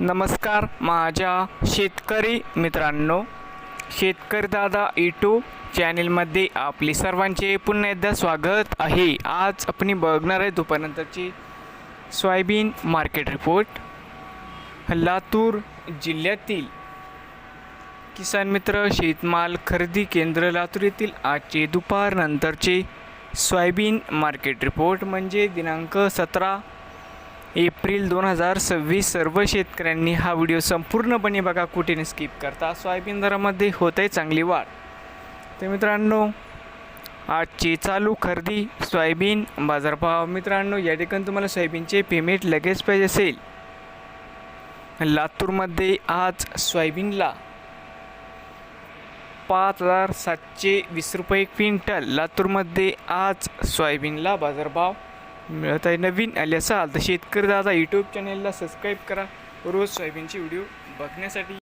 नमस्कार माझ्या शेतकरी मित्रांनो, शेतकरी दादा यूट्यूब चॅनलमध्ये आपले सर्वांचे पुन्हा एकदा स्वागत आहे। आज आपण बघणार आहे दुपारनंतरची सोयाबीन मार्केट रिपोर्ट। लातूर जिल्ह्यातील किसान मित्र शेतमाल खरेदी केंद्र लातूर येथील आजचे दुपारनंतरचे सोयाबीन मार्केट रिपोर्ट म्हणजे दिनांक 17 एप्रिल 2026। सर्व शेतकऱ्यांनी हा व्हिडिओ संपूर्णपणे बघा, कुठे स्किप करता। सोयाबीन दरामध्ये होत आहे चांगली वाढ। तर मित्रांनो, आजची चालू खरेदी सोयाबीन बाजारभाव। मित्रांनो, या ठिकाणी तुम्हाला सोयाबीनचे पेमेंट लगेच पाहिजे असेल, लातूरमध्ये आज सोयाबीनला 5720 रुपये क्विंटल। लातूरमध्ये आज सोयाबीनला बाजारभाव मिळत आहे। नवीन आले असाल तर शेतकरी दादा यूट्यूब चॅनलला सबस्क्राईब करा रोज सोयाबीनचे व्हिडिओ बघण्यासाठी।